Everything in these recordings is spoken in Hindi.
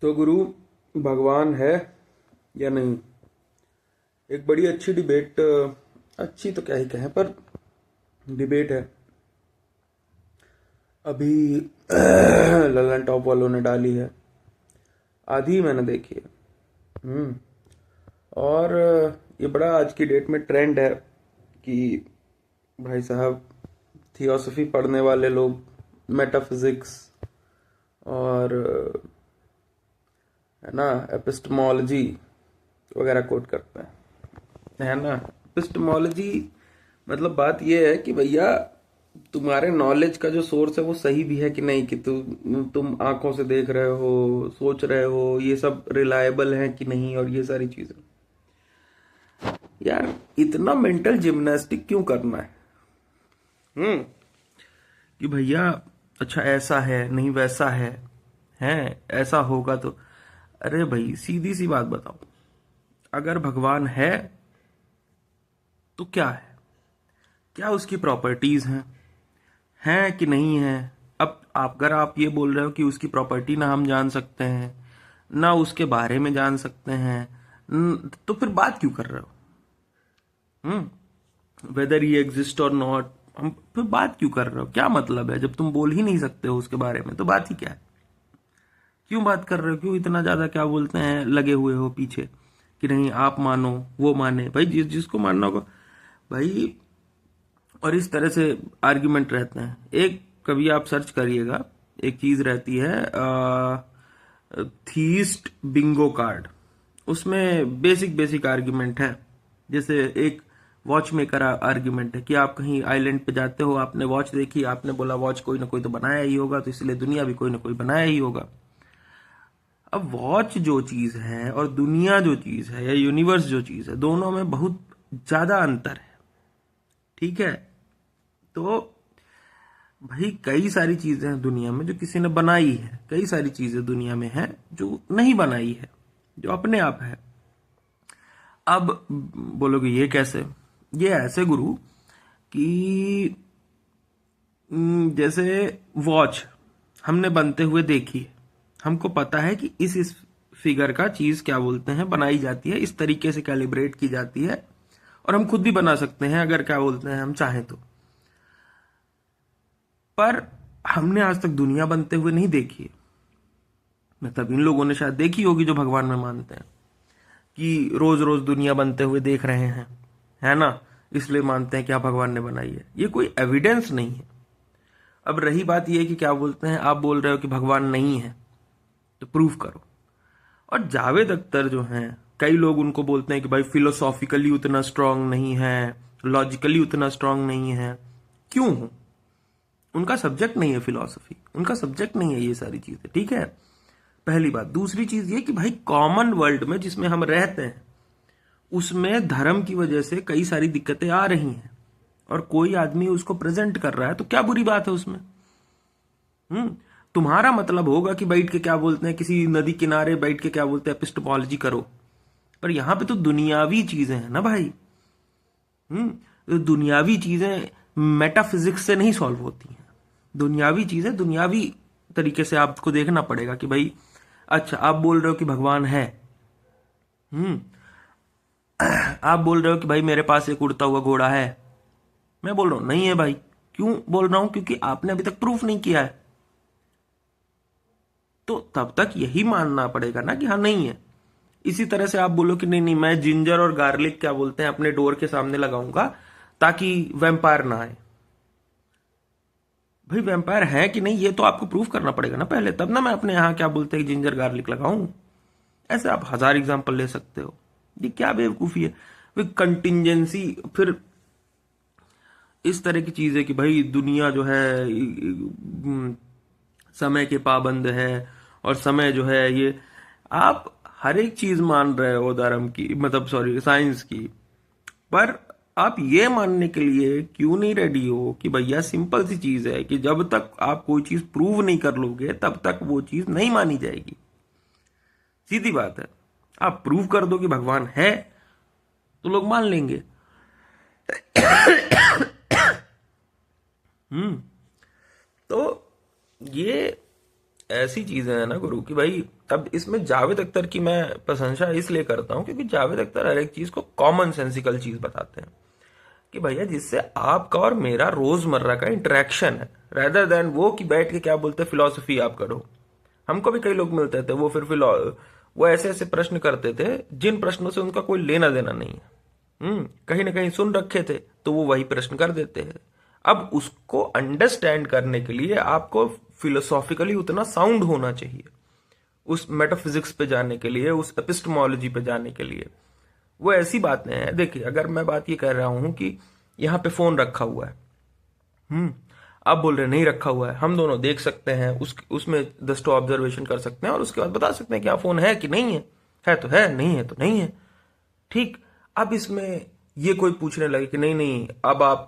तो गुरु, भगवान है या नहीं? एक बड़ी अच्छी डिबेट, अच्छी तो क्या ही कहें, पर डिबेट है अभी। ललन टॉप वालों ने डाली है, आधी मैंने देखी है। हम्म और ये बड़ा आज की डेट में ट्रेंड है कि भाई साहब, थियोसफी पढ़ने वाले लोग मेटाफिजिक्स और है ना एपिस्टेमोलॉजी वगैरह कोट करते हैं, है ना। एपिस्टेमोलॉजी मतलब बात यह है कि भैया, तुम्हारे नॉलेज का जो सोर्स है वो सही भी है कि नहीं, कि तुम आंखों से देख रहे हो, सोच रहे हो, ये सब रिलायबल है कि नहीं, और ये सारी चीजें। यार, इतना मेंटल जिम्नास्टिक क्यों करना है? हम्म कि भैया, अच्छा ऐसा है नहीं वैसा है ऐसा होगा तो। अरे भाई, सीधी सी बात बताओ, अगर भगवान है तो क्या है? क्या उसकी प्रॉपर्टीज हैं कि नहीं है? अब अगर आप ये बोल रहे हो कि उसकी प्रॉपर्टी ना हम जान सकते हैं, ना उसके बारे में जान सकते हैं, तो फिर बात क्यों कर रहे हो? वेदर ही एग्जिस्ट और नॉट, हम फिर बात क्यों कर रहे हो? क्या मतलब है? जब तुम बोल ही नहीं सकते हो उसके बारे में तो बात ही क्या है? क्यों बात कर रहे हो? क्यों इतना ज्यादा क्या बोलते हैं लगे हुए हो पीछे कि नहीं आप मानो वो माने? भाई जिसको मानना होगा भाई। और इस तरह से आर्ग्यूमेंट रहते हैं। एक कभी आप सर्च करिएगा, एक चीज रहती है थीस्ट बिंगो कार्ड। उसमें बेसिक बेसिक आर्ग्यूमेंट है। जैसे एक वॉच मेकर आर्ग्यूमेंट है कि आप कहीं आइलैंड पे जाते हो, आपने वॉच देखी, आपने बोला वॉच कोई ना कोई तो बनाया ही होगा, तो इसलिए दुनिया भी कोई ना कोई बनाया ही होगा। अब वॉच जो चीज है और दुनिया जो चीज है या यूनिवर्स जो चीज है, दोनों में बहुत ज्यादा अंतर है। ठीक है? तो भाई, कई सारी चीजें हैं दुनिया में जो किसी ने बनाई है, कई सारी चीजें दुनिया में हैं जो नहीं बनाई है, जो अपने आप है। अब बोलोगे ये कैसे? ये ऐसे गुरु कि जैसे वॉच हमने बनते हुए देखी है, हमको पता है कि इस फिगर का चीज क्या बोलते हैं बनाई जाती है, इस तरीके से कैलिब्रेट की जाती है, और हम खुद भी बना सकते हैं अगर क्या बोलते हैं हम चाहें तो। पर हमने आज तक दुनिया बनते हुए नहीं देखी है। मतलब इन लोगों ने शायद देखी होगी जो भगवान में मानते हैं, कि रोज रोज दुनिया बनते हुए देख रहे हैं, है ना, इसलिए मानते हैं कि हाँ भगवान ने बनाई है। ये कोई एविडेंस नहीं है। अब रही बात ये कि क्या बोलते हैं, आप बोल रहे हो कि भगवान नहीं है तो प्रूफ करो। और जावेद अख्तर जो हैं, कई लोग उनको बोलते हैं कि भाई फिलोसॉफिकली उतना स्ट्रांग नहीं है, लॉजिकली उतना स्ट्रांग नहीं है। क्यों हो? उनका सब्जेक्ट नहीं है फिलॉसफी, उनका सब्जेक्ट नहीं है ये सारी चीजें। ठीक है, पहली बात। दूसरी चीज ये कि भाई, कॉमन वर्ल्ड में जिसमें हम रहते हैं, उसमें धर्म की वजह से कई सारी दिक्कतें आ रही हैं, और कोई आदमी उसको प्रेजेंट कर रहा है, तो क्या बुरी बात है उसमें? तुम्हारा मतलब होगा कि बैठ के क्या बोलते हैं, किसी नदी किनारे बैठ के क्या बोलते हैं एपिस्टेमोलॉजी करो। पर यहां पे तो दुनियावी चीजें हैं ना भाई। तो दुनियावी चीजें मेटाफिजिक्स से नहीं सॉल्व होती हैं। दुनियावी चीजें दुनियावी तरीके से आपको देखना पड़ेगा कि भाई, अच्छा आप बोल रहे हो कि भगवान है। हम्म आप बोल रहे हो कि भाई मेरे पास एक उड़ता हुआ घोड़ा है। मैं बोल रहा हूं नहीं है भाई। क्यों बोल रहा हूं? क्योंकि आपने अभी तक प्रूफ नहीं किया है। तो तब तक यही मानना पड़ेगा ना कि हाँ नहीं है। इसी तरह से आप बोलो कि नहीं नहीं, मैं जिंजर और गार्लिक क्या बोलते हैं अपने डोर के सामने लगाऊंगा ताकि वैम्पायर ना आए। भाई, वैम्पायर है कि नहीं ये तो आपको प्रूफ करना पड़ेगा ना पहले, तब ना मैं अपने यहाँ क्या बोलते हैं जिंजर गार्लिक लगाऊं। ऐसे आप हजार एग्जांपल ले सकते हो। ये क्या बेवकूफी है? फिर कंटिजेंसी, फिर इस तरह की चीज है कि भाई दुनिया जो है समय के पाबंद है, और समय जो है ये, आप हर एक चीज मान रहे हो धर्म की, मतलब सॉरी साइंस की। पर आप ये मानने के लिए क्यों नहीं रेडी हो कि भैया, सिंपल सी चीज है कि जब तक आप कोई चीज प्रूव नहीं कर लोगे तब तक वो चीज नहीं मानी जाएगी। सीधी बात है। आप प्रूव कर दो कि भगवान है तो लोग मान लेंगे। तो ये ऐसी चीजें हैं ना गुरु कि भाई, अब इसमें जावेद अख्तर की मैं प्रशंसा इसलिए करता हूं क्योंकि जावेद अख्तर हर एक चीज को कॉमन सेंसिकल चीज बताते हैं कि भैया जिससे आपका और मेरा रोजमर्रा का इंटरेक्शन है, रेदर देन वो कि बैठ के क्या बोलते हैं फिलॉसफी आप करो। हमको भी कई लोग मिलते थे, वो फिर वो ऐसे ऐसे प्रश्न करते थे जिन प्रश्नों से उनका कोई लेना देना नहीं है। कहीं ना कहीं सुन रखे थे तो वो वही प्रश्न कर देते हैं। अब उसको अंडरस्टैंड करने के लिए आपको फिलोसॉफिकली उतना साउंड होना चाहिए, उस मेटाफिजिक्स पे जाने के लिए, उस एपिस्टेमोलॉजी पे जाने के लिए। वो ऐसी बातें हैं, देखिए अगर मैं बात ये कर रहा हूं कि यहाँ पे फोन रखा हुआ है, आप बोल रहे नहीं रखा हुआ है, हम दोनों देख सकते हैं, उसमें दस्टो ऑब्जर्वेशन कर सकते हैं और उसके बाद बता सकते हैं कि हाँ फोन है कि नहीं है तो है, नहीं है तो नहीं है। ठीक। अब इसमें ये कोई पूछने लगे कि नहीं नहीं, अब आप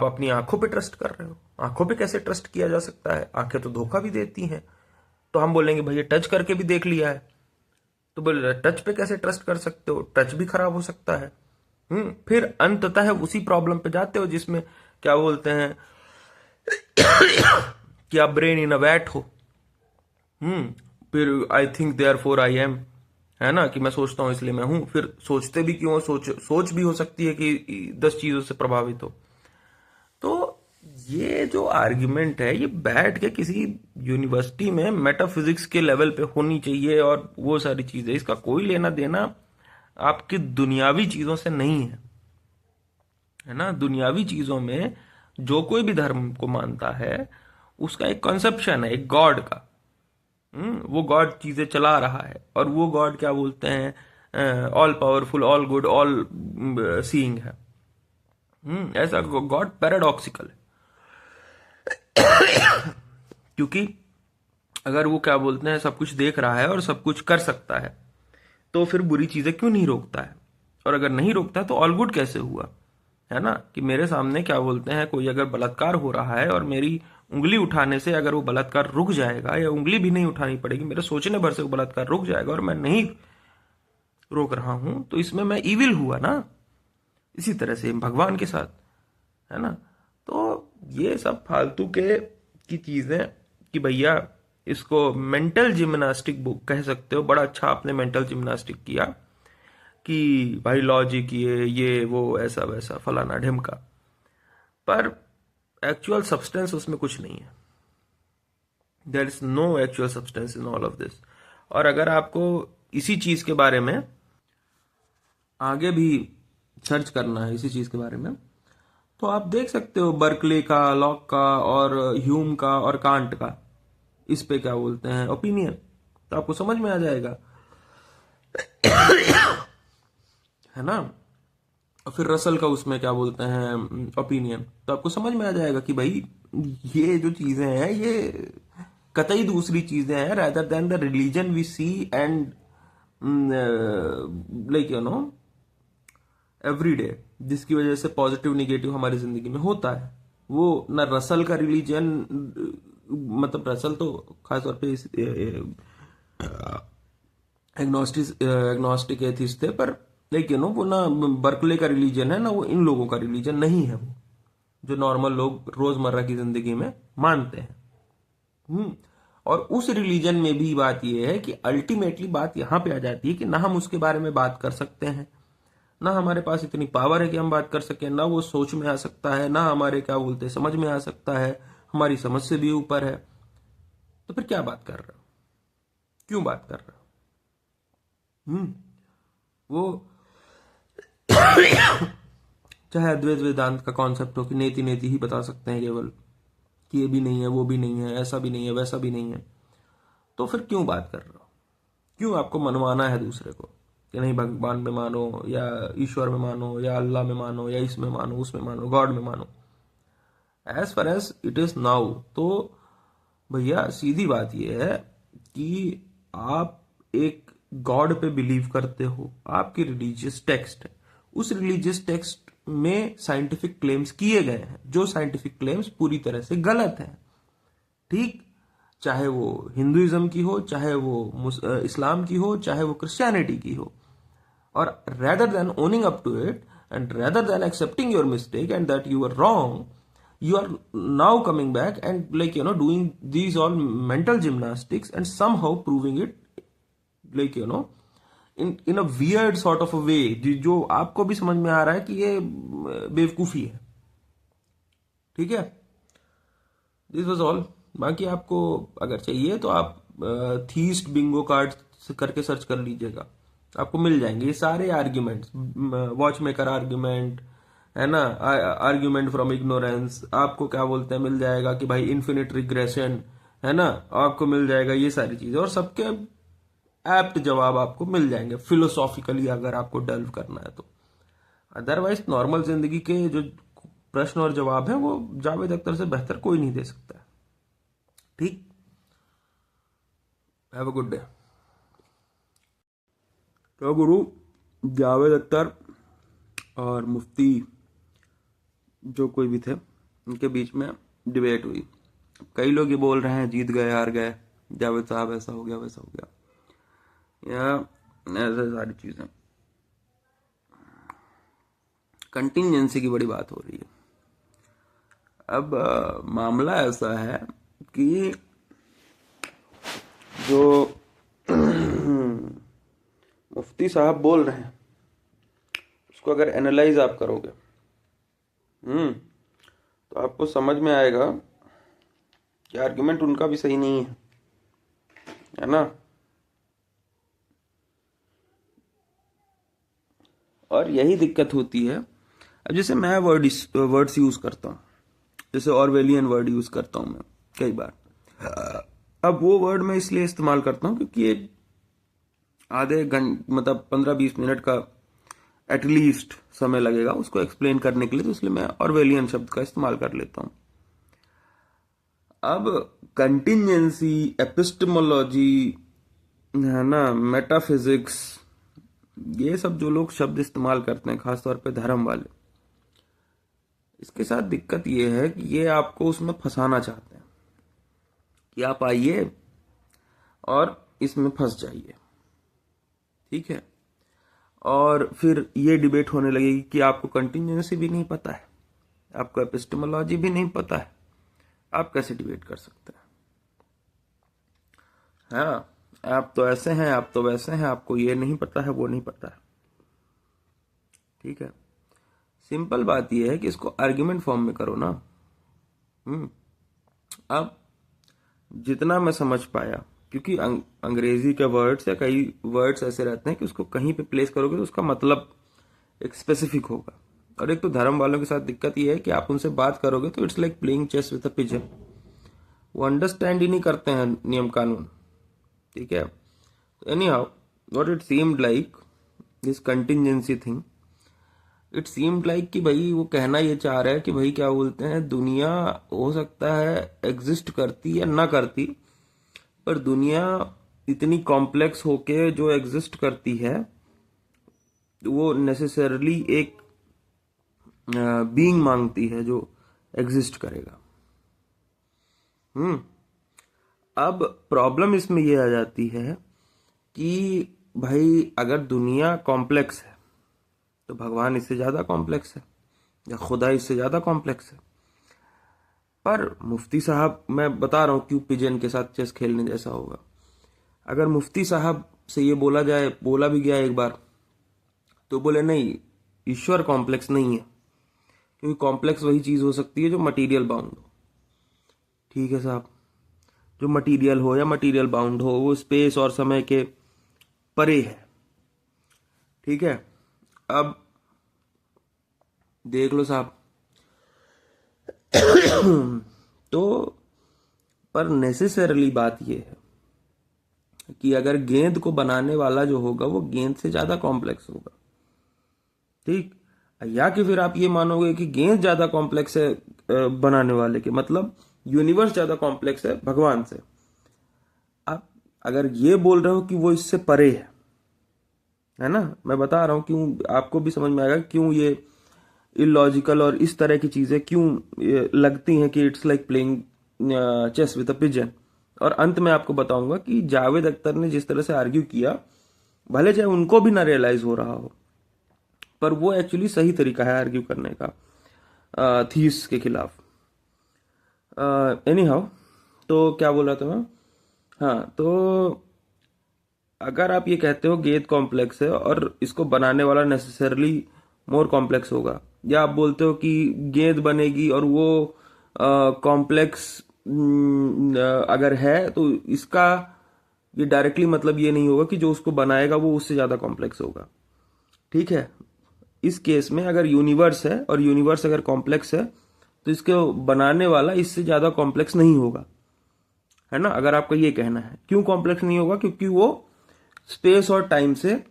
अपनी आंखों पे ट्रस्ट कर रहे हो, आंखों पे कैसे ट्रस्ट किया जा सकता है, आंखें तो धोखा भी देती हैं। तो हम बोलेंगे भैया टच करके भी देख लिया है, तो बोले टच पे कैसे ट्रस्ट कर सकते हो, टच भी खराब हो सकता है। फिर अंततः उसी प्रॉब्लम पे जाते हो जिसमें क्या बोलते हैं कि आप ब्रेन इन अ वैट हो। फिर I think therefore I am, है ना, कि मैं सोचता हूं इसलिए मैं हूं। फिर सोचते भी क्यों, सोच भी हो सकती है कि 10 चीजों से प्रभावित हो। तो ये जो आर्ग्यूमेंट है ये बैठ के किसी यूनिवर्सिटी में मेटाफिजिक्स के लेवल पे होनी चाहिए और वो सारी चीजें, इसका कोई लेना देना आपकी दुनियावी चीजों से नहीं है ना। दुनियावी चीजों में जो कोई भी धर्म को मानता है उसका एक कॉन्सेप्शन है, एक गॉड का। वो गॉड चीजें चला रहा है और वो गॉड क्या बोलते हैं, all powerful, all good, all seeing है। ऐसा गॉड पैराडॉक्सिकल है क्योंकि अगर वो क्या बोलते हैं सब कुछ देख रहा है और सब कुछ कर सकता है तो फिर बुरी चीजें क्यों नहीं रोकता है, और अगर नहीं रोकता है तो ऑल गुड कैसे हुआ, है ना। कि मेरे सामने क्या बोलते हैं कोई अगर बलात्कार हो रहा है और मेरी उंगली उठाने से अगर वो बलात्कार रुक जाएगा, या उंगली भी नहीं उठानी पड़ेगी, मेरे सोचने भर से वो बलात्कार रुक जाएगा और मैं नहीं रोक रहा हूं, तो इसमें मैं इविल हुआ ना। इसी तरह से भगवान के साथ, है ना। तो ये सब फालतू की चीजें कि भैया इसको मेंटल जिम्नास्टिक बुक कह सकते हो। बड़ा अच्छा आपने मेंटल जिम्नास्टिक किया कि भाई लॉजिक ये वो ऐसा वैसा फलाना ढिमका, पर एक्चुअल सब्सटेंस उसमें कुछ नहीं है। There is no actual substance in all of this. और अगर आपको इसी चीज के बारे में आगे भी सर्च करना है, इसी चीज के बारे में, तो आप देख सकते हो बर्कले का, लॉक का और ह्यूम का और कांट का इस पे क्या बोलते हैं ओपिनियन, तो आपको समझ में आ जाएगा है ना। और फिर रसल का उसमें क्या बोलते हैं ओपिनियन, तो आपको समझ में आ जाएगा कि भाई ये जो चीजें हैं ये कतई दूसरी चीजें हैं rather than the religion we see and like you know every day, जिसकी वजह से पॉजिटिव निगेटिव हमारी जिंदगी में होता है। वो ना रसल का रिलीजन, मतलब रसल तो खासतौर पे एग्नोस्टिक एथिस्ट थे, पर लेकिन वो ना बर्कले का रिलीजन है ना वो इन लोगों का रिलीजन नहीं है, वो जो नॉर्मल लोग रोजमर्रा की जिंदगी में मानते हैं। और उस रिलीजन में भी बात यह है कि अल्टीमेटली बात यहां पे आ जाती है कि ना हम उसके बारे में बात कर सकते हैं, ना हमारे पास इतनी पावर है कि हम बात कर सकें, ना वो सोच में आ सकता है, ना हमारे क्या बोलते हैं समझ में आ सकता है, हमारी समझ से भी ऊपर है। तो फिर क्या बात कर रहे हो, क्यों बात कर रहे हो। वो चाहे अद्वैत वेदांत का कॉन्सेप्ट हो कि नेति नेति ही बता सकते हैं केवल, कि ये भी नहीं है, वो भी नहीं है, ऐसा भी नहीं है, वैसा भी नहीं है, तो फिर क्यों बात कर रहे हो, क्यों आपको मनवाना है दूसरे को कि नहीं भगवान में मानो या ईश्वर में मानो या अल्लाह में मानो या इसमें मानो उसमें मानो गॉड में मानो। As far as it is now, तो भैया सीधी बात यह है कि आप एक गॉड पे बिलीव करते हो, आपकी रिलीजियस टेक्स्ट है, उस रिलीजियस टेक्स्ट में साइंटिफिक क्लेम्स किए गए हैं, जो साइंटिफिक क्लेम्स पूरी तरह से गलत है। ठीक, चाहे वो हिंदुइज्म की हो, चाहे वो इस्लाम की हो, चाहे वो क्रिश्चियनिटी की हो। और rather than owning up to it and rather than accepting your mistake and that you were wrong, you are now coming back and like doing these all mental gymnastics and somehow proving it like in a weird sort of a way, जो आपको भी समझ में आ रहा है कि ये बेवकूफी है। ठीक है, दिस वाज ऑल। बाकी आपको अगर चाहिए तो आप थीस्ट बिंगो कार्ड करके सर्च कर लीजिएगा, आपको मिल जाएंगे ये सारे आर्ग्यूमेंट्स। वॉच मेकर आर्ग्यूमेंट है ना, आर्ग्यूमेंट फ्रॉम इग्नोरेंस, आपको क्या बोलते हैं मिल जाएगा कि भाई इन्फिनिट रिग्रेशन है ना, आपको मिल जाएगा ये सारी चीजें, और सबके एप्ट जवाब आपको मिल जाएंगे फिलोसॉफिकली अगर आपको डेल्व करना है तो। अदरवाइज नॉर्मल जिंदगी के जो प्रश्न और जवाब है वो जावेद अख्तर से बेहतर कोई नहीं दे सकता है। ठीक, हैव अ गुड डे। तो गुरु जावेद अख्तर और मुफ्ती जो कोई भी थे उनके बीच में डिबेट हुई। कई लोग ये बोल रहे हैं जीत गए हार गए, जावेद साहब ऐसा हो गया वैसा हो गया, या ऐसे सारी चीजें। कंटिजेंसी की बड़ी बात हो रही है। अब मामला ऐसा है कि जो मुफ्ती साहब बोल रहे हैं उसको अगर एनालाइज आप करोगे तो आपको समझ में आएगा कि आर्गुमेंट उनका भी सही नहीं है ना। और यही दिक्कत होती है। अब जैसे मैं वर्ड्स यूज करता हूँ, जैसे ऑरवेलियन वर्ड यूज करता हूँ मैं कई बार। अब वो वर्ड मैं इसलिए इस्तेमाल करता हूँ क्योंकि ये आधे घंटे मतलब 15-20 मिनट का एटलीस्ट समय लगेगा उसको एक्सप्लेन करने के लिए, तो इसलिए मैं ऑरवेलियन शब्द का इस्तेमाल कर लेता हूँ। अब कंटिजेंसी, एपिस्टेमोलॉजी है ना, मेटाफिजिक्स, ये सब जो लोग शब्द इस्तेमाल करते हैं खासतौर पे धर्म वाले, इसके साथ दिक्कत ये है कि ये आपको उसमें फंसाना चाहते हैं कि आप आइए और इसमें फंस जाइए। ठीक है, और फिर ये डिबेट होने लगेगी कि आपको कंटिजेंसी भी नहीं पता है, आपको एपिस्टेमोलॉजी भी नहीं पता है, आप कैसे डिबेट कर सकते हैं। हाँ, आप तो ऐसे हैं, आप तो वैसे हैं, आपको ये नहीं पता है, वो नहीं पता है। ठीक है, सिंपल बात यह है कि इसको आर्ग्यूमेंट फॉर्म में करो ना। अब जितना मैं समझ पाया, क्योंकि अंग्रेजी के वर्ड्स या कई वर्ड्स ऐसे रहते हैं कि उसको कहीं पे प्लेस करोगे तो उसका मतलब एक स्पेसिफिक होगा। और एक तो धर्म वालों के साथ दिक्कत ये है कि आप उनसे बात करोगे तो it's like playing chess with a pigeon, वो अंडरस्टैंड ही नहीं करते हैं नियम कानून। ठीक है, anyhow what it seemed like this contingency thing, it seemed like कि भाई वो कहना ये चाह रहा है कि भाई क्या बोलते हैं, दुनिया हो सकता है एग्जिस्ट करती या ना करती, पर दुनिया इतनी कॉम्प्लेक्स होके जो एग्जिस्ट करती है वो नेसेसरली एक बीइंग मांगती है जो एग्जिस्ट करेगा। अब प्रॉब्लम इसमें ये आ जाती है कि भाई अगर दुनिया कॉम्प्लेक्स है तो भगवान इससे ज्यादा कॉम्प्लेक्स है या खुदा इससे ज्यादा कॉम्प्लेक्स है। पर मुफ्ती साहब, मैं बता रहा हूं क्यों पिजन के साथ चेस खेलने जैसा होगा। अगर मुफ्ती साहब से ये बोला भी गया एक बार, तो बोले नहीं, ईश्वर कॉम्प्लेक्स नहीं है, क्योंकि कॉम्प्लेक्स वही चीज हो सकती है जो मटेरियल बाउंड हो। ठीक है साहब, जो मटेरियल हो या मटेरियल बाउंड हो, वो स्पेस और समय के परे है। ठीक है, अब देख लो साहब तो पर नेसेसरली बात यह है कि अगर गेंद को बनाने वाला जो होगा वो गेंद से ज्यादा कॉम्प्लेक्स होगा। ठीक, या कि फिर आप ये मानोगे कि गेंद ज्यादा कॉम्प्लेक्स है बनाने वाले के, मतलब यूनिवर्स ज्यादा कॉम्प्लेक्स है भगवान से। आप अगर ये बोल रहे हो कि वो इससे परे है ना, मैं बता रहा हूं क्यों, आपको भी समझ में आएगा क्यों ये इलॉजिकल और इस तरह की चीजें क्यों लगती हैं कि it's like playing chess with a pigeon. और अंत में आपको बताऊंगा कि जावेद अख्तर ने जिस तरह से आर्ग्यू किया, भले चाहे उनको भी ना रियलाइज हो रहा हो, पर वो एक्चुअली सही तरीका है आर्ग्यू करने का थीस के खिलाफ। एनी हाउ, तो क्या बोला था मैं? हाँ, तो अगर आप ये कहते हो गेंद कॉम्प्लेक्स है और इसको बनाने वाला नेसेसरली मोर कॉम्प्लेक्स होगा, या आप बोलते हो कि गेंद बनेगी और वो कॉम्प्लेक्स अगर है, तो इसका ये डायरेक्टली मतलब ये नहीं होगा कि जो उसको बनाएगा वो उससे ज़्यादा कॉम्प्लेक्स होगा। ठीक है, इस केस में अगर यूनिवर्स है और यूनिवर्स अगर कॉम्प्लेक्स है, तो इसको बनाने वाला इससे ज़्यादा कॉम्प्लेक्स नहीं होगा, है ना? अगर आपका ये कहना है, क्यों कॉम्प्लेक्स नहीं होगा? क्योंकि वो स्पेस और टाइम से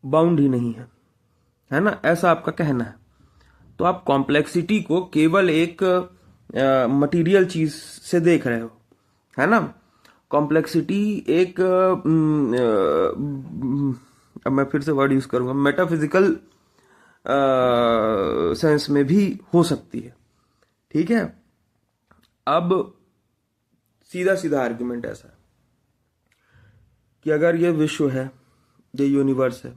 बाउंड ही नहीं है ना? ऐसा आपका कहना है। तो आप कॉम्प्लेक्सिटी को केवल एक मटेरियल चीज से देख रहे हो, है ना? कॉम्प्लेक्सिटी एक अब मैं फिर से वर्ड यूज करूंगा, मेटाफिजिकल सेंस में भी हो सकती है। ठीक है, अब सीधा सीधा आर्ग्यूमेंट ऐसा है कि अगर ये विश्व है, ये यूनिवर्स है,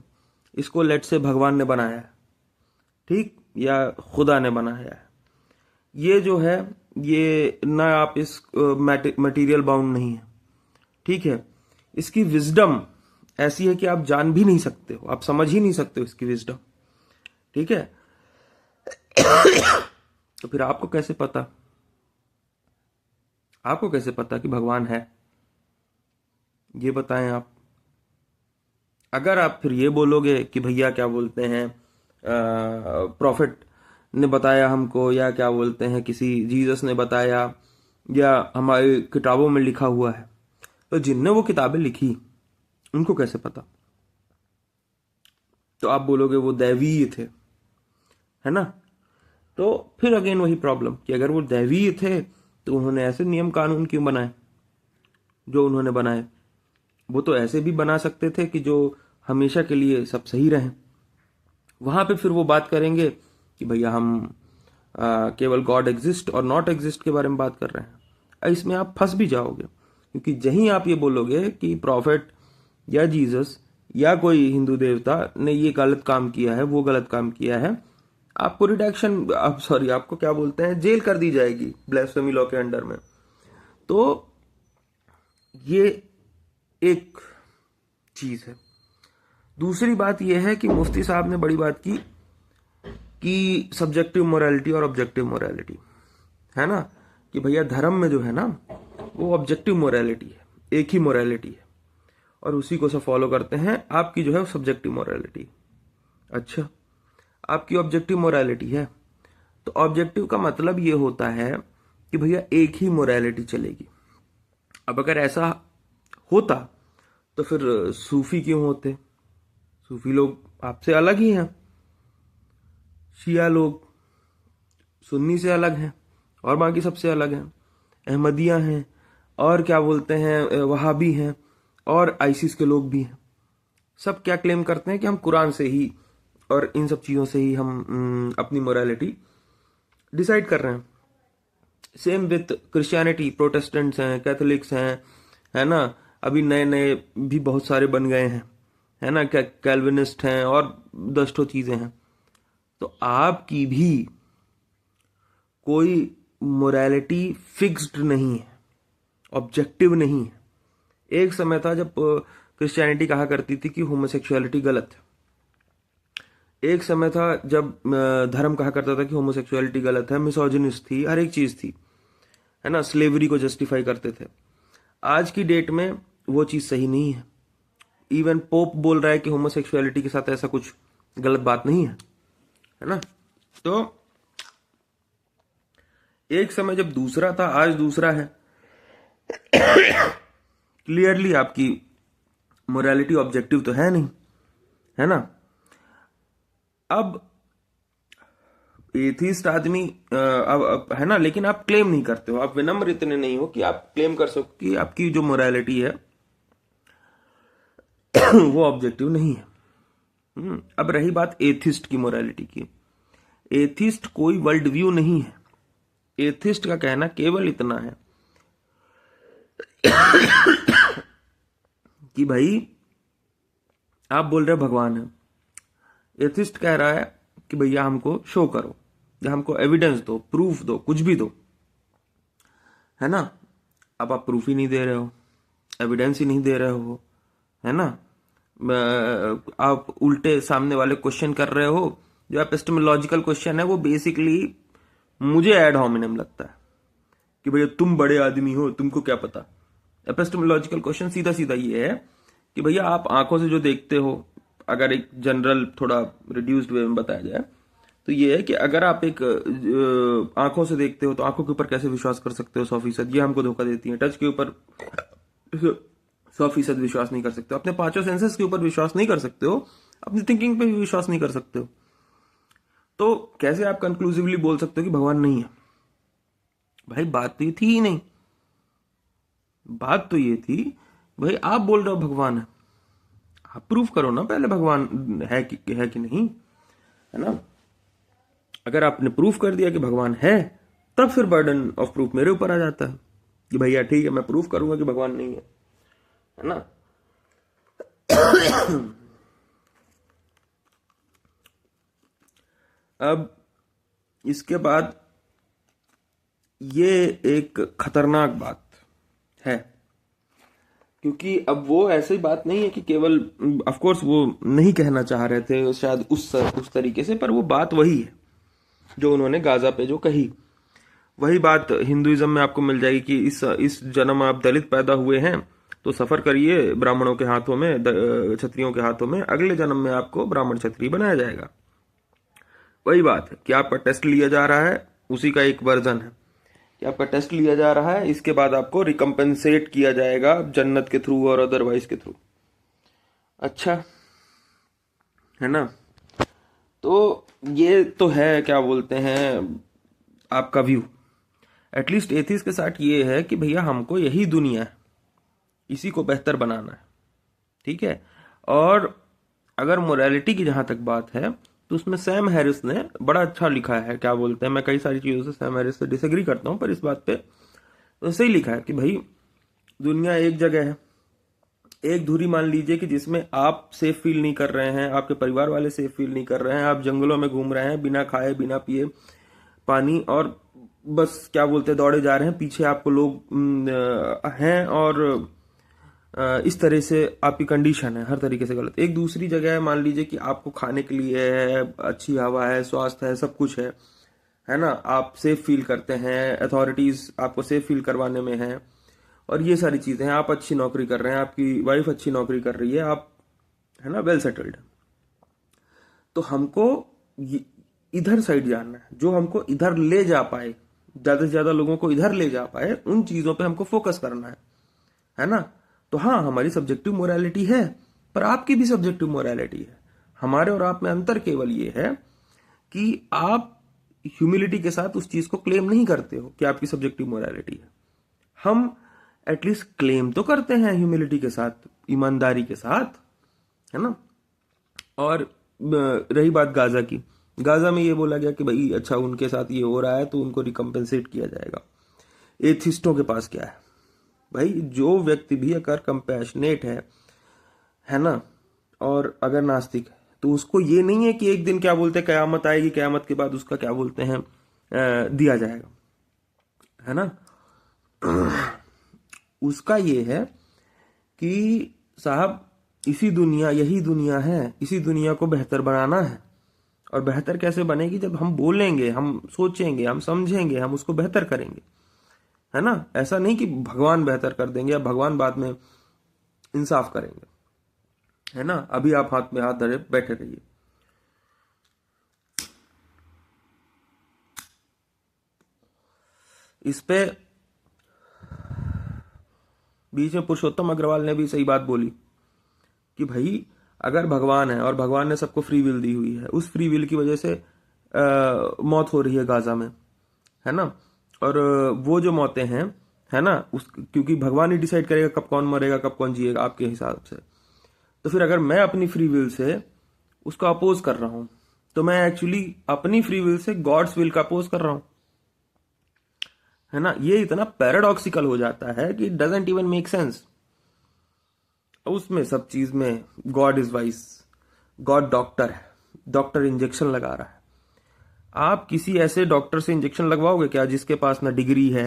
इसको लेट से भगवान ने बनाया है, ठीक, या खुदा ने बनाया है, ये जो है, ये ना आप इस मटेरियल बाउंड नहीं है, ठीक है? इसकी विजडम ऐसी है कि आप जान भी नहीं सकते हो, आप समझ ही नहीं सकते हो इसकी विजडम, ठीक है? तो फिर आपको कैसे पता, आपको कैसे पता कि भगवान है? ये बताएं आप। अगर आप फिर ये बोलोगे कि भैया क्या बोलते हैं, प्रॉफिट ने बताया हमको, या क्या बोलते हैं किसी जीसस ने बताया, या हमारी किताबों में लिखा हुआ है, तो जिनने वो किताबें लिखी उनको कैसे पता? तो आप बोलोगे वो दैवीय थे, है ना? तो फिर अगेन वही प्रॉब्लम कि अगर वो दैवीय थे तो उन्होंने ऐसे नियम कानून क्यों बनाए जो उन्होंने बनाए? वो तो ऐसे भी बना सकते थे कि जो हमेशा के लिए सब सही रहे। वहां पे फिर वो बात करेंगे कि भैया हम केवल गॉड एग्जिस्ट और नॉट एग्जिस्ट के बारे में बात कर रहे हैं। इसमें आप फंस भी जाओगे, क्योंकि जहीं आप ये बोलोगे कि प्रॉफिट या जीसस या कोई हिंदू देवता ने ये गलत काम किया है, वो गलत काम किया है, आपको रिडक्शन, आप सॉरी, आपको क्या बोलते हैं, जेल कर दी जाएगी ब्lasphemy लॉ के अंडर में। तो ये एक चीज है। दूसरी बात यह है कि मुफ्ती साहब ने बड़ी बात की कि सब्जेक्टिव मोरालिटी और ऑब्जेक्टिव मोरालिटी, है ना? कि भैया धर्म में जो है ना, वो ऑब्जेक्टिव मोरालिटी है, एक ही मोरालिटी है, और उसी को सब फॉलो करते हैं। आपकी जो है वो सब्जेक्टिव मोरालिटी। अच्छा, आपकी ऑब्जेक्टिव मोरालिटी है, तो ऑब्जेक्टिव का मतलब ये होता है कि भैया एक ही मोरालिटी चलेगी। अब अगर ऐसा होता तो फिर सूफी क्यों होते? सूफी लोग आपसे अलग ही हैं, शिया लोग सुन्नी से अलग हैं, और बाकी सबसे अलग हैं, अहमदिया हैं, और क्या बोलते हैं वहाबी हैं, और आईसिस के लोग भी हैं। सब क्या क्लेम करते हैं कि हम कुरान से ही और इन सब चीज़ों से ही हम अपनी मोरालिटी डिसाइड कर रहे हैं। सेम विथ क्रिश्चियनिटी, प्रोटेस्टेंट्स हैं, कैथोलिक्स हैं, है ना? अभी नए नए भी बहुत सारे बन गए हैं, है ना? कैल्विनिस्ट हैं, और दसठों चीज़ें हैं। तो आपकी भी कोई मोरालिटी फिक्स्ड नहीं है, ऑब्जेक्टिव नहीं है। एक समय था जब क्रिश्चियनिटी कहा करती थी कि होमोसेक्सुअलिटी गलत है। एक समय था जब धर्म कहा करता था कि होमोसेक्सुअलिटी गलत है, मिसोजिनिस्ट थी, हर एक चीज थी, है ना? स्लेवरी को जस्टिफाई करते थे। आज की डेट में वो चीज सही नहीं है। इवन पोप बोल रहा है कि होमोसेक्सुअलिटी के साथ ऐसा कुछ गलत बात नहीं है ना? तो एक समय जब दूसरा था, आज दूसरा है। क्लियरली आपकी मोरालिटी ऑब्जेक्टिव तो है नहीं, है ना? अब एथिस्ट आदमी अब है ना, लेकिन आप क्लेम नहीं करते हो, आप विनम्र इतने नहीं हो कि आप क्लेम कर सको कि आपकी जो मोरालिटी है वो ऑब्जेक्टिव नहीं है। अब रही बात एथिस्ट की मोरालिटी की। एथिस्ट कोई वर्ल्ड व्यू नहीं है। एथिस्ट का कहना केवल इतना है कि भाई आप बोल रहे भगवान है, एथिस्ट कह रहा है कि भैया हमको शो करो, या हमको एविडेंस दो, प्रूफ दो, कुछ भी दो, है ना। अब आप प्रूफ ही नहीं दे रहे हो, एविडेंस ही नहीं दे रहे हो, है ना। आप उल्टे सामने वाले क्वेश्चन कर रहे हो। जो एपिस्टेमोलॉजिकल क्वेश्चन है वो बेसिकली मुझे एड होमिनम लगता है कि भैया तुम बड़े आदमी हो, तुमको क्या पता। एपिस्टेमोलॉजिकल क्वेश्चन सीधा सीधा ये है कि भैया आप आंखों से जो देखते हो, अगर एक जनरल थोड़ा रिड्यूस्ड वे में बताया जाए तो ये है कि अगर आप एक आंखों से देखते हो तो आंखों के ऊपर कैसे विश्वास कर सकते हो 100%, ये हमको धोखा देती है। टच के ऊपर 100% विश्वास नहीं कर सकते हो, अपने पांचों सेंसेस के ऊपर विश्वास नहीं कर सकते हो, अपनी थिंकिंग पे भी विश्वास नहीं कर सकते हो। तो कैसे आप कंक्लूसिवली बोल सकते हो कि भगवान नहीं है? भाई बात तो ये थी ही नहीं। बात तो ये थी, भाई आप बोल रहे हो भगवान है, आप प्रूफ करो ना पहले भगवान है कि नहीं, है ना। अगर आपने प्रूफ कर दिया कि भगवान है, तब फिर बर्डन ऑफ प्रूफ मेरे ऊपर आ जाता है कि भैया ठीक है, मैं प्रूफ करूंगा कि भगवान नहीं है ना। अब इसके बाद ये एक खतरनाक बात है, क्योंकि अब वो ऐसी बात नहीं है कि केवल, ऑफ कोर्स वो नहीं कहना चाह रहे थे शायद उस तरीके से, पर वो बात वही है जो उन्होंने गाजा पे जो कही। वही बात हिंदुइज्म में आपको मिल जाएगी कि इस जन्म आप दलित पैदा हुए हैं तो सफर करिए ब्राह्मणों के हाथों में, क्षत्रियों के हाथों में, अगले जन्म में आपको ब्राह्मण क्षत्रिय बनाया जाएगा। वही बात है कि आपका टेस्ट लिया जा रहा है, उसी का एक वर्जन है कि आपका टेस्ट लिया जा रहा है, इसके बाद आपको रिकम्पेंसेट किया जाएगा जन्नत के थ्रू और अदरवाइज के थ्रू। अच्छा, है ना। तो ये तो है, क्या बोलते हैं, आपका व्यू। एटलीस्ट एथिस के साथ ये है कि भैया हमको यही दुनिया है, इसी को बेहतर बनाना है, ठीक है। और अगर मोरालिटी की जहां तक बात है तो उसमें सैम हैरिस ने बड़ा अच्छा लिखा है, क्या बोलते हैं, मैं कई सारी चीज़ों से सैम हैरिस से डिसएग्री करता हूं, पर इस बात पे तो सही लिखा है कि भाई दुनिया एक जगह है, एक धुरी मान लीजिए कि जिसमें आप सेफ फील नहीं कर रहे हैं, आपके परिवार वाले सेफ फील नहीं कर रहे हैं, आप जंगलों में घूम रहे हैं बिना खाए बिना पिए पानी, और बस क्या बोलते हैं दौड़े जा रहे हैं, पीछे आपको लोग हैं, और इस तरह से आपकी कंडीशन है हर तरीके से गलत। एक दूसरी जगह है, मान लीजिए कि आपको खाने के लिए है, अच्छी हवा है, स्वास्थ्य है, सब कुछ है ना, आप सेफ फील करते हैं, अथॉरिटीज आपको सेफ फील करवाने में है, और ये सारी चीजें हैं, आप अच्छी नौकरी कर रहे हैं, आपकी वाइफ अच्छी नौकरी कर रही है, आप, है ना, वेल सेटल्ड। तो हमको इधर साइड जाना है, जो हमको इधर ले जा पाए, ज्यादा से ज्यादा लोगों को इधर ले जा पाए, उन चीजों पे हमको फोकस करना है ना। तो हाँ, हमारी सब्जेक्टिव मोरालिटी है, पर आपकी भी सब्जेक्टिव मोरालिटी है। हमारे और आप में अंतर केवल ये है कि आप ह्यूमिलिटी के साथ उस चीज को क्लेम नहीं करते हो कि आपकी सब्जेक्टिव मोरालिटी है। हम एटलीस्ट क्लेम तो करते हैं ह्यूमिलिटी के साथ, ईमानदारी के साथ, है ना। और रही बात गाजा की, गाजा में ये बोला गया कि भाई अच्छा उनके साथ ये हो रहा है तो उनको रिकम्पेंसेट किया जाएगा। एथिस्टों के पास क्या है भाई? जो व्यक्ति भी अगर कंपैशनेट है ना, और अगर नास्तिक है, तो उसको ये नहीं है कि एक दिन क्या बोलते हैं कयामत आएगी, कयामत के बाद उसका क्या बोलते हैं दिया जाएगा, है ना। उसका ये है कि साहब इसी दुनिया, यही दुनिया है, इसी दुनिया को बेहतर बनाना है। और बेहतर कैसे बनेगी? जब हम बोलेंगे, हम सोचेंगे, हम समझेंगे, हम उसको बेहतर करेंगे, है ना। ऐसा नहीं कि भगवान बेहतर कर देंगे या भगवान बाद में इंसाफ करेंगे, है ना। अभी आप हाथ में हाथ धरे बैठे रहिए। इस पे बीच में पुरुषोत्तम अग्रवाल ने भी सही बात बोली कि भाई अगर भगवान है और भगवान ने सबको फ्री विल दी हुई है, उस फ्री विल की वजह से मौत हो रही है गाजा में, है ना। और वो जो मौतें हैं, है ना, उस क्योंकि भगवान ही डिसाइड करेगा कब कौन मरेगा कब कौन जिएगा आपके हिसाब से। तो फिर अगर मैं अपनी फ्री विल से उसको अपोज कर रहा हूं, तो मैं एक्चुअली अपनी फ्री विल से गॉड्स विल का अपोज कर रहा हूं, है ना। ये इतना पैराडॉक्सिकल हो जाता है कि डजंट इवन मेक सेंस। उसमें सब चीज में God is vice, God doctor है, डॉक्टर इंजेक्शन लगा रहा है। आप किसी ऐसे डॉक्टर से इंजेक्शन लगवाओगे क्या जिसके पास ना डिग्री है,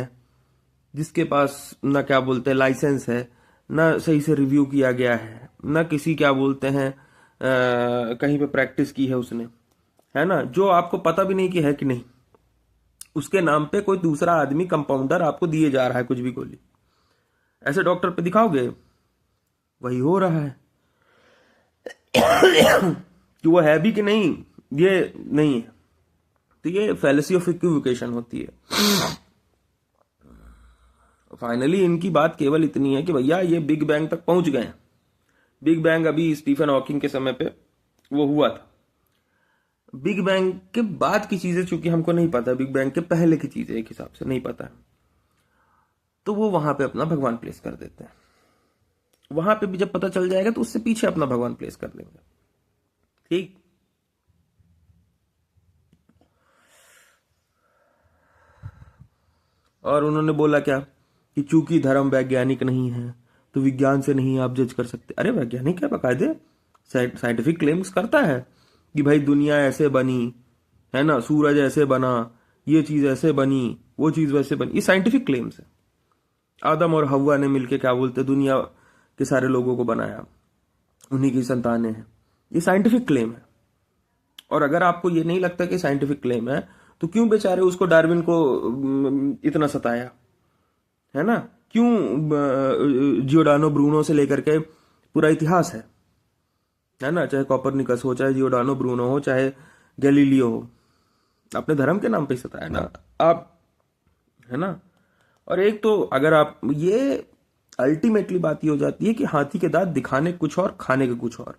जिसके पास ना क्या बोलते हैं लाइसेंस है, ना सही से रिव्यू किया गया है, ना किसी क्या बोलते हैं कहीं पे प्रैक्टिस की है उसने, है ना, जो आपको पता भी नहीं कि है कि नहीं, उसके नाम पे कोई दूसरा आदमी कंपाउंडर आपको दिए जा रहा है कुछ भी गोली। ऐसे डॉक्टर पे दिखाओगे, वही हो रहा है। कि वो है भी कि नहीं ये नहीं है। तो ये फैलेसी ऑफ इक्विवोकेशन होती है। फाइनली इनकी बात केवल इतनी है कि भैया ये बिग बैंग तक पहुंच गए हैं। बिग बैंग अभी स्टीफन हॉकिंग के समय पे वो हुआ था। बिग बैंग के बाद की चीजें चूंकि हमको नहीं पता, बिग बैंग के पहले की चीजें एक हिसाब से नहीं पता है, तो वो वहां पे अपना भगवान प्लेस कर देते हैं। वहां पे भी जब पता चल जाएगा तो उससे पीछे अपना भगवान प्लेस कर देंगे। ठीक। और उन्होंने बोला क्या कि चूंकि धर्म वैज्ञानिक नहीं है तो विज्ञान से नहीं आप जज कर सकते। अरे वैज्ञानिक है, बकायदे साइंटिफिक क्लेम्स करता है कि भाई दुनिया ऐसे बनी, है ना, सूरज ऐसे बना, ये चीज ऐसे बनी, वो चीज वैसे बनी। ये साइंटिफिक क्लेम्स है। आदम और हव्वा ने मिलके क्या बोलते दुनिया के सारे लोगों को बनाया, उन्हीं की संतानें हैं। ये साइंटिफिक क्लेम है। और अगर आपको ये नहीं लगता कि साइंटिफिक क्लेम है तो क्यों बेचारे उसको डार्विन को इतना सताया, है ना? क्यों जियोडानो ब्रूनो से लेकर के पूरा इतिहास है ना, चाहे कॉपरनिकस हो, चाहे जियोडानो ब्रूनो हो, चाहे गैलीलियो हो, अपने धर्म के नाम पे सताया ना आप, है ना? और एक तो अगर आप ये अल्टीमेटली बात ये हो जाती है कि हाथी के दांत दिखाने कुछ और, खाने के कुछ और।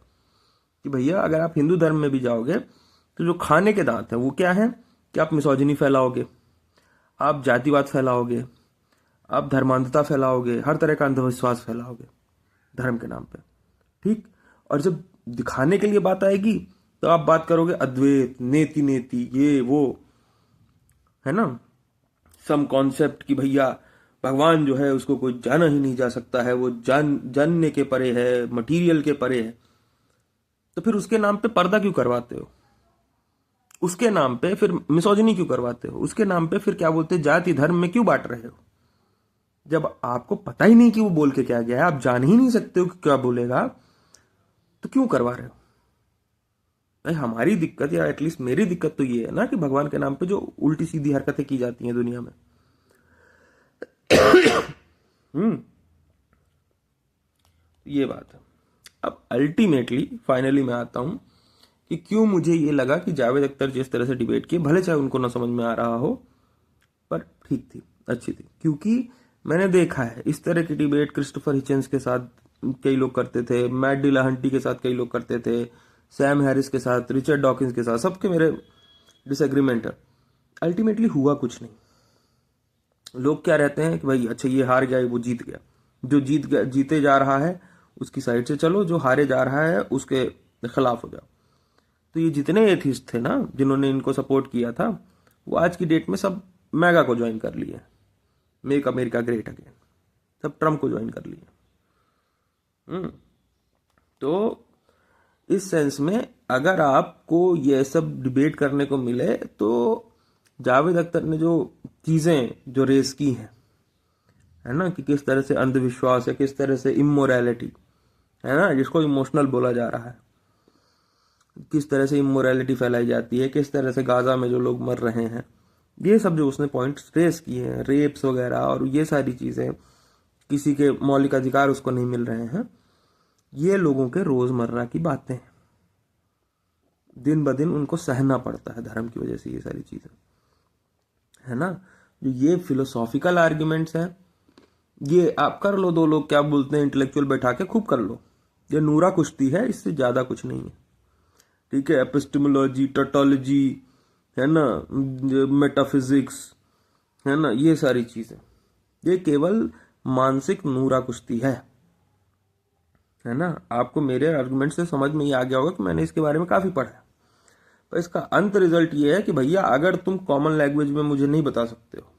कि भैया अगर आप हिंदू धर्म में भी जाओगे तो जो खाने के दांत है वो क्या है कि आप मिसोजिनी फैलाओगे, आप जातिवाद फैलाओगे, आप धर्मांधता फैलाओगे, हर तरह का अंधविश्वास फैलाओगे धर्म के नाम पे। ठीक। और जब दिखाने के लिए बात आएगी तो आप बात करोगे अद्वैत, नेति नेति, ये वो, है ना, सम कॉन्सेप्ट कि भैया भगवान जो है उसको कोई जाना ही नहीं जा सकता है, वो जानने के परे है, मटेरियल के परे है। तो फिर उसके नाम पे पर्दा क्यों करवाते हो? उसके नाम पे फिर मिसोजिनी क्यों करवाते हो? उसके नाम पे फिर क्या बोलते जाति धर्म में क्यों बांट रहे हो? जब आपको पता ही नहीं कि वो बोल के क्या गया है, आप जान ही नहीं सकते हो कि क्या बोलेगा, तो क्यों करवा रहे हो? भाई हमारी दिक्कत, या एटलीस्ट मेरी दिक्कत तो ये है ना कि भगवान के नाम पे जो उल्टी सीधी हरकतें की जाती हैं दुनिया में। ये बात है। अब अल्टीमेटली फाइनली मैं आता हूं कि क्यों मुझे ये लगा कि जावेद अख्तर जिस तरह से डिबेट किए, भले चाहे उनको ना समझ में आ रहा हो, पर ठीक थी, अच्छी थी। क्योंकि मैंने देखा है इस तरह की डिबेट क्रिस्टोफर हिचेंस के साथ कई लोग करते थे, मैट डिलाहंटी के साथ कई लोग करते थे, सैम हैरिस के साथ, रिचर्ड डॉकिंस के साथ, सबके मेरे डिसएग्रीमेंट है। अल्टीमेटली हुआ कुछ नहीं। लोग क्या रहते हैं कि भाई अच्छा ये हार गया, वो जीत गया, जो जीत गया जीते जा रहा है उसकी साइड से चलो, जो हारे जा रहा है उसके खिलाफ हो जाओ। तो ये जितने एथिस्ट थे ना जिन्होंने इनको सपोर्ट किया था, वो आज की डेट में सब मैगा को ज्वाइन कर लिए, मेक अमेरिका ग्रेट अगेन, सब ट्रम्प को ज्वाइन कर लिए। तो इस सेंस में अगर आपको ये सब डिबेट करने को मिले तो जावेद अख्तर ने जो चीजें जो रेस की हैं, है ना, कि किस तरह से अंधविश्वास है, किस तरह से इमोरैलिटी, है ना, जिसको इमोशनल बोला जा रहा है, किस तरह से इमोरैलिटी फैलाई जाती है, किस तरह से गाजा में जो लोग मर रहे हैं, ये सब जो उसने पॉइंट्स रेस किए हैं, रेप्स वगैरह और ये सारी चीजें, किसी के मौलिक अधिकार उसको नहीं मिल रहे हैं, ये लोगों के रोजमर्रा की बातें हैं। दिन ब दिन उनको सहना पड़ता है धर्म की वजह से ये सारी चीजें, है ना। जो ये फिलोसॉफिकल आर्ग्यूमेंट्स हैं, ये आप कर लो, दो लोग क्या बोलते हैं इंटेलेक्चुअल बैठा के खूब कर लो, ये नूरा कुश्ती है, इससे ज्यादा कुछ नहीं है। ठीक है, एपिस्टेमोलॉजी, टोटोलॉजी, है ना, मेटाफिजिक्स, है ना, ये सारी चीजें, ये केवल मानसिक नूरा कुश्ती है ना। आपको मेरे आर्गुमेंट से समझ में ही आ गया होगा कि मैंने इसके बारे में काफी पढ़ा है। पर इसका अंत रिजल्ट ये है कि भैया अगर तुम कॉमन लैंग्वेज में मुझे नहीं बता सकते हो,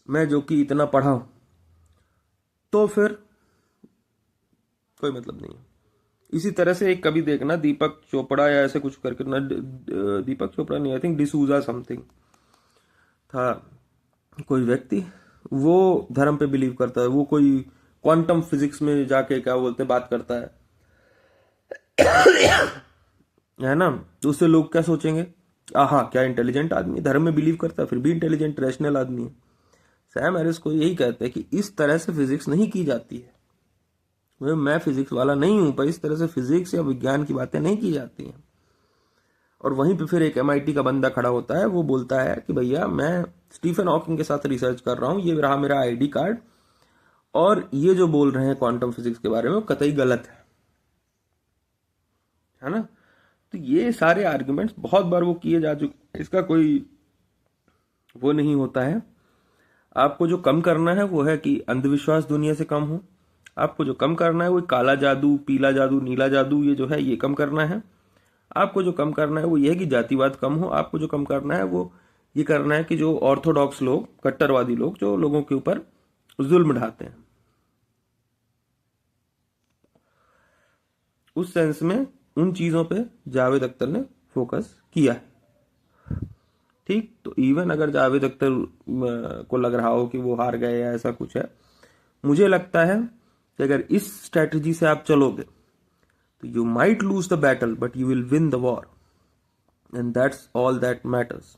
मैं जो कि इतना पढ़ा हूं, तो फिर कोई मतलब नहीं है। इसी तरह से एक कभी देखना दीपक चोपड़ा या ऐसे कुछ करके ना, दीपक चोपड़ा नहीं, आई थिंक डिसूजा समथिंग था कोई व्यक्ति, वो धर्म पे बिलीव करता है, वो कोई क्वांटम फिजिक्स में जाके क्या बोलते हैं बात करता है ना, तो उससे लोग क्या सोचेंगे, आहा क्या इंटेलिजेंट आदमी, धर्म में बिलीव करता है फिर भी इंटेलिजेंट रैशनल आदमी है। सैम हैरिस को यही कहते हैं कि इस तरह से फिजिक्स नहीं की जाती है। मैं फिजिक्स वाला नहीं हूं, पर इस तरह से फिजिक्स या विज्ञान की बातें नहीं की जाती हैं। और वहीं पे फिर एक एमआईटी का बंदा खड़ा होता है, वो बोलता है कि भैया मैं स्टीफन हॉकिंग के साथ रिसर्च कर रहा हूं, ये रहा मेरा आईडी कार्ड, और ये जो बोल रहे हैं क्वांटम फिजिक्स के बारे में वो कतई गलत है ना। तो ये सारे आर्गुमेंट्स बहुत बार वो किए जा चुके, इसका कोई वो नहीं होता है। आपको जो कम करना है वो है कि अंधविश्वास दुनिया से कम हो। आपको जो कम करना है वो काला जादू, पीला जादू, नीला जादू, ये जो है ये कम करना है। आपको जो कम करना है वो ये है कि जातिवाद कम हो। आपको जो कम करना है वो ये करना है कि जो ऑर्थोडॉक्स लोग, कट्टरवादी लोग जो लोगों के ऊपर जुल्म ढाते हैं, उस सेंस में उन चीजों पे जावेद अख्तर ने फोकस किया है। ठीक, तो इवन अगर जावेद अख्तर को लग रहा हो कि वो हार गए या ऐसा कुछ है, मुझे लगता है कि अगर इस स्ट्रेटजी से आप चलोगे तो you might lose the battle but you will win the war, and that's all that matters.